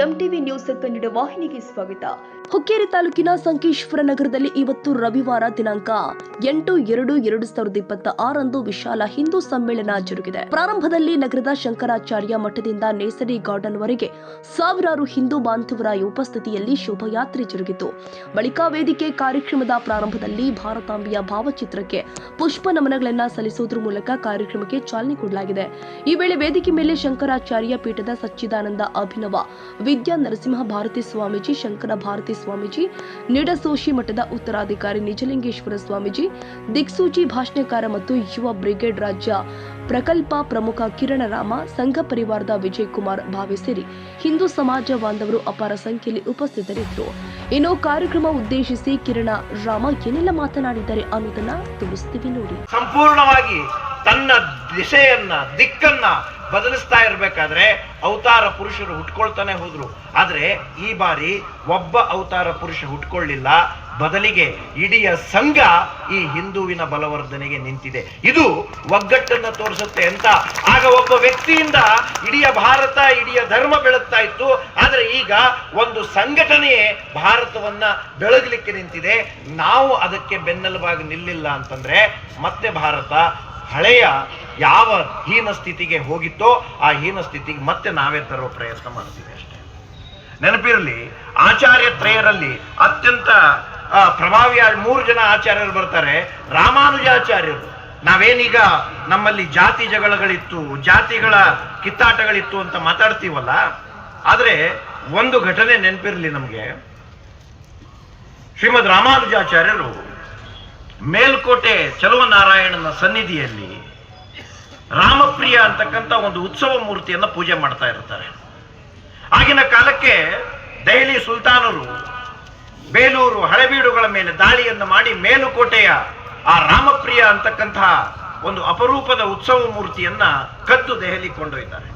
MTV news Kannada ವಾಹಿನಿಗೆ ಸ್ವಾಗತ. ಹುಕ್ಕೇರಿ ತಾಲೂಕಿನ ಸಂಕೇಶ್ವರ ನಗರದಲ್ಲಿ ಇವತ್ತು ರವಿವಾರ ದಿನಾಂಕ 8/2/2026 ವಿಶಾಲ ಹಿಂದೂ ಸಮ್ಮೇಳನ ಜರುಗಿದೆ. ಪ್ರಾರಂಭದಲ್ಲಿ ನಗರದ ಶಂಕರಾಚಾರ್ಯ ಮಠದಿಂದ ನೇಸರಿ ಗಾರ್ಡನ್ ವರೆಗೆ ಸಾವಿರಾರು ಹಿಂದೂ ಬಾಂಧವರ ಉಪಸ್ಥಿತಿಯಲ್ಲಿ ಶೋಭಾಯಾತ್ರೆ ಜರುಗಿತು. ಬಳಿಕ ವೇದಿಕೆ ಕಾರ್ಯಕ್ರಮದ ಪ್ರಾರಂಭದಲ್ಲಿ ಭಾರತಾಂಬೆಯ ಭಾವಚಿತ್ರಕ್ಕೆ ಪುಷ್ಪ ನಮನಗಳನ್ನು ಸಲ್ಲಿಸುವುದರ ಮೂಲಕ ಕಾರ್ಯಕ್ರಮಕ್ಕೆ ಚಾಲನೆ ಕೊಡಲಾಗಿದೆ. ಈ ವೇಳೆ ವೇದಿಕೆ ಮೇಲೆ ಶಂಕರಾಚಾರ್ಯ ಪೀಠದ ಸಚ್ಚಿದಾನಂದ ಅಭಿನವ ವಿದ್ಯಾ ನರಸಿಂಹ ಭಾರತಿ ಸ್ವಾಮೀಜಿ, ಶಂಕರ ಭಾರತಿ ಸ್ವಾಮೀಜಿ, ನಿಡಸೋಶಿ ಮಠದ ಉತ್ತರಾಧಿಕಾರಿ ನಿಜಲಿಂಗೇಶ್ವರ ಸ್ವಾಮೀಜಿ, ದಿಕ್ಸೂಚಿ ಭಾಷಣಕಾರ ಮತ್ತು ಯುವ ಬ್ರಿಗೇಡ್ ರಾಜ್ಯ ಪ್ರಕಲ್ಪ ಪ್ರಮುಖ ಕಿರಣ ರಾಮ, ಸಂಘ ಪರಿವಾರದ ವಿಜಯ್ ಕುಮಾರ್ ಭಾವೆ ಸೇರಿ ಹಿಂದೂ ಸಮಾಜ ಬಾಂಧವರು ಅಪಾರ ಸಂಖ್ಯೆಯಲ್ಲಿ ಉಪಸ್ಥಿತರಿದ್ದರು. ಇನ್ನು ಕಾರ್ಯಕ್ರಮ ಉದ್ದೇಶಿಸಿ ಕಿರಣ ರಾಮ ಏನೆಲ್ಲ ಮಾತನಾಡಿದ್ದಾರೆ ಅನ್ನೋದನ್ನ ತಿಳಿಸ್ತೀವಿ ನೋಡಿ. ಸಂಪೂರ್ಣವಾಗಿ ತನ್ನ ದಿಕ್ಕನ್ನ ಬದಲಿಸ್ತಾ ಇರಬೇಕಾದ್ರೆ ಅವತಾರ ಪುರುಷರು ಹುಟ್ಕೊಳ್ತಾನೆ ಹೋದ್ರು. ಆದ್ರೆ ಈ ಬಾರಿ ಒಬ್ಬ ಅವತಾರ ಪುರುಷ ಹುಟ್ಕೊಳ್ಳಿಲ್ಲ, ಬದಲಿಗೆ ಇಡೀ ಸಂಘ ಈ ಹಿಂದುವಿನ ಬಲವರ್ಧನೆಗೆ ನಿಂತಿದೆ. ಇದು ಒಗ್ಗಟ್ಟನ್ನ ತೋರಿಸುತ್ತೆ ಅಂತ. ಆಗ ಒಬ್ಬ ವ್ಯಕ್ತಿಯಿಂದ ಇಡೀ ಭಾರತ, ಇಡೀ ಧರ್ಮ ಬೆಳಗ್ತಾ ಇತ್ತು. ಆದ್ರೆ ಈಗ ಒಂದು ಸಂಘಟನೆಯೇ ಭಾರತವನ್ನ ಬೆಳಗಲಿಕ್ಕೆ ನಿಂತಿದೆ. ನಾವು ಅದಕ್ಕೆ ಬೆನ್ನೆಲುಬಾಗಿ ನಿಲ್ಲಿಲ್ಲ ಅಂತಂದ್ರೆ ಮತ್ತೆ ಭಾರತ ಹಳೆಯ ಯಾವ ಹೀನ ಸ್ಥಿತಿಗೆ ಹೋಗಿತ್ತೋ ಆ ಹೀನ ಸ್ಥಿತಿಗೆ ಮತ್ತೆ ನಾವೇ ತರೋ ಪ್ರಯತ್ನ ಮಾಡ್ತೀವಿ ಅಷ್ಟೇ. ನೆನಪಿರಲಿ, ಆಚಾರ್ಯ ತ್ರಯರಲ್ಲಿ ಅತ್ಯಂತ ಪ್ರಭಾವಿ 3 ಜನ ಆಚಾರ್ಯರು ಬರ್ತಾರೆ. ರಾಮಾನುಜಾಚಾರ್ಯರು. ನಾವೇನೀಗ ನಮ್ಮಲ್ಲಿ ಜಾತಿ ಜಗಳಗಳಿತ್ತು, ಜಾತಿಗಳ ಕಿತ್ತಾಟಗಳಿತ್ತು ಅಂತ ಮಾತಾಡ್ತೀವಲ್ಲ, ಆದ್ರೆ ಒಂದು ಘಟನೆ ನೆನಪಿರಲಿ ನಮಗೆ. ಶ್ರೀಮದ್ ರಾಮಾನುಜಾಚಾರ್ಯರು ಮೇಲ್ಕೋಟೆ ಚಲುವನಾರಾಯಣನ ಸನ್ನಿಧಿಯಲ್ಲಿ ರಾಮಪ್ರಿಯ ಅಂತಕ್ಕಂಥ ಒಂದು ಉತ್ಸವ ಮೂರ್ತಿಯನ್ನ ಪೂಜೆ ಮಾಡ್ತಾ ಇರ್ತಾರೆ. ಆಗಿನ ಕಾಲಕ್ಕೆ ದೆಹಲಿ ಸುಲ್ತಾನರು ಬೇಲೂರು, ಹಳೆಬೀಡುಗಳ ಮೇಲೆ ದಾಳಿಯನ್ನು ಮಾಡಿ ಮೇಲುಕೋಟೆಯ ಆ ರಾಮಪ್ರಿಯ ಅಂತಕ್ಕಂತಹ ಒಂದು ಅಪರೂಪದ ಉತ್ಸವ ಮೂರ್ತಿಯನ್ನ ಕದ್ದು ದೆಹಲಿ ಕೊಂಡೊಯ್ತಾರೆ.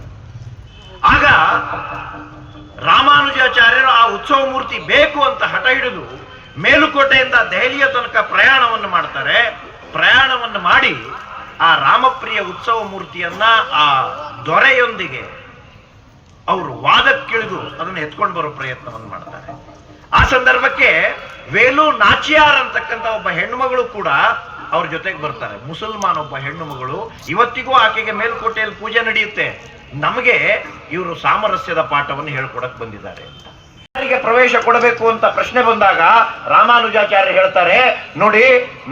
ಆಗ ರಾಮಾನುಜಾಚಾರ್ಯರು ಆ ಉತ್ಸವ ಮೂರ್ತಿ ಬೇಕು ಅಂತ ಹಠ ಹಿಡಿದು ಮೇಲುಕೋಟೆಯಿಂದ ದೆಹಲಿಯ ತನಕ ಪ್ರಯಾಣವನ್ನು ಮಾಡ್ತಾರೆ. ಪ್ರಯಾಣವನ್ನು ಮಾಡಿ ಆ ರಾಮಪ್ರಿಯ ಉತ್ಸವ ಮೂರ್ತಿಯನ್ನ ಆ ದೊರೆಯೊಂದಿಗೆ ಅವರು ವಾದಕ್ಕಿಳಿದು ಅದನ್ನು ಎತ್ಕೊಂಡು ಬರೋ ಪ್ರಯತ್ನವನ್ನು ಮಾಡ್ತಾರೆ. ಆ ಸಂದರ್ಭಕ್ಕೆ ವೇಲು ನಾಚಿಯಾರ್ ಅಂತಕ್ಕಂಥ ಒಬ್ಬ ಹೆಣ್ಣುಮಗಳು ಕೂಡ ಅವ್ರ ಜೊತೆಗೆ ಬರ್ತಾರೆ. ಮುಸಲ್ಮಾನ್ ಒಬ್ಬ ಹೆಣ್ಣು ಮಗಳು. ಇವತ್ತಿಗೂ ಆಕೆಗೆ ಮೇಲ್ಕೋಟೆಯಲ್ಲಿ ಪೂಜೆ ನಡೆಯುತ್ತೆ. ನಮಗೆ ಇವರು ಸಾಮರಸ್ಯದ ಪಾಠವನ್ನು ಹೇಳ್ಕೊಡಕ್ ಬಂದಿದ್ದಾರೆ. ಪ್ರವೇಶ ಕೊಡಬೇಕು ಅಂತ ಪ್ರಶ್ನೆ ಬಂದಾಗ ರಾಮಾನುಜಾಚಾರ್ಯ ಹೇಳ್ತಾರೆ, ನೋಡಿ,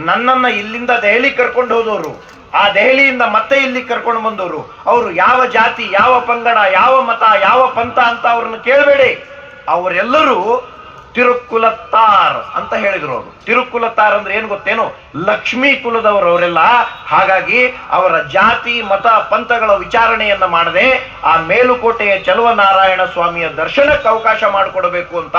ನನ್ನನ್ನ ಇಲ್ಲಿಂದ ದೆಹಲಿ ಕರ್ಕೊಂಡು ಹೋದವರು, ಆ ದೆಹಲಿಯಿಂದ ಮತ್ತೆ ಇಲ್ಲಿ ಕರ್ಕೊಂಡು ಬಂದವರು, ಅವರು ಯಾವ ಜಾತಿ, ಯಾವ ಪಂಗಡ, ಯಾವ ಮತ, ಯಾವ ಪಂಥ ಅಂತ ಅವ್ರನ್ನ ಕೇಳಬೇಡಿ. ಅವರೆಲ್ಲರೂ ತಿರುಕುಲತ್ತಾರ್ ಅಂತ ಹೇಳಿದ್ರು. ಅವರು ತಿರುಕುಲತ್ತಾರ್ ಅಂದ್ರೆ ಏನು ಗೊತ್ತೇನು? ಲಕ್ಷ್ಮೀ ಕುಲದವರು ಅವರೆಲ್ಲ. ಹಾಗಾಗಿ ಅವರ ಜಾತಿ, ಮತ, ಪಂಥಗಳ ವಿಚಾರಣೆಯನ್ನ ಮಾಡದೆ ಆ ಮೇಲುಕೋಟೆಯ ಚಲುವನಾರಾಯಣ ಸ್ವಾಮಿಯ ದರ್ಶನಕ್ಕೆ ಅವಕಾಶ ಮಾಡಿಕೊಡಬೇಕು ಅಂತ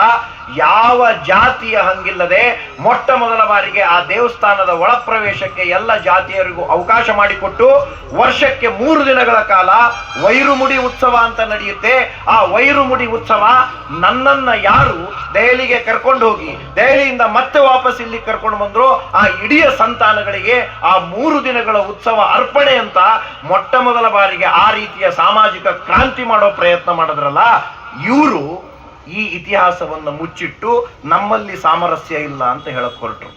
ಯಾವ ಜಾತಿಯ ಹಂಗಿಲ್ಲದೆ ಮೊಟ್ಟ ಮೊದಲ ಬಾರಿಗೆ ಆ ದೇವಸ್ಥಾನದ ಒಳ ಪ್ರವೇಶಕ್ಕೆ ಎಲ್ಲ ಜಾತಿಯರಿಗೂ ಅವಕಾಶ ಮಾಡಿಕೊಟ್ಟು ವರ್ಷಕ್ಕೆ 3 ದಿನಗಳ ಕಾಲ ವೈರುಮುಡಿ ಉತ್ಸವ ಅಂತ ನಡೆಯುತ್ತೆ. ಆ ವೈರುಮುಡಿ ಉತ್ಸವ ನನ್ನನ್ನ ಯಾರು ದೆಹಲಿಗೆ ಕರ್ಕೊಂಡು ಹೋಗಿ ದೆಹಲಿಯಿಂದ ಮತ್ತೆ ವಾಪಸ್ ಇಲ್ಲಿ ಕರ್ಕೊಂಡು ಬಂದ್ರು, ಆ ಇಡೀ ಸಂತಾನಗಳಿಗೆ ಆ 3 ದಿನಗಳ ಉತ್ಸವ ಅರ್ಪಣೆ ಅಂತ ಮೊಟ್ಟ ಮೊದಲ ಬಾರಿಗೆ ಆ ರೀತಿಯ ಸಾಮಾಜಿಕ ಕ್ರಾಂತಿ ಮಾಡೋ ಪ್ರಯತ್ನ ಮಾಡಿದ್ರಲ್ಲ, ಇವರು ಈ ಇತಿಹಾಸವನ್ನು ಮುಚ್ಚಿಟ್ಟು ನಮ್ಮಲ್ಲಿ ಸಾಮರಸ್ಯ ಇಲ್ಲ ಅಂತ ಹೇಳಕ್ ಹೊರಟರು.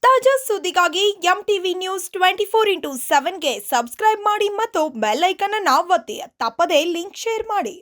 ತಾಜಾ ಸುದ್ದಿಗಾಗಿ ಎಂಟಿವಿ ನ್ಯೂಸ್ 24x7ಗೆ ಸಬ್ಸ್ಕ್ರೈಬ್ ಮಾಡಿ ಮತ್ತು ಬೆಲ್ ಐಕಾನ್ ಅನ್ನು ಒತ್ತಿ. ತಪ್ಪದೇ ಲಿಂಕ್ ಶೇರ್ ಮಾಡಿ.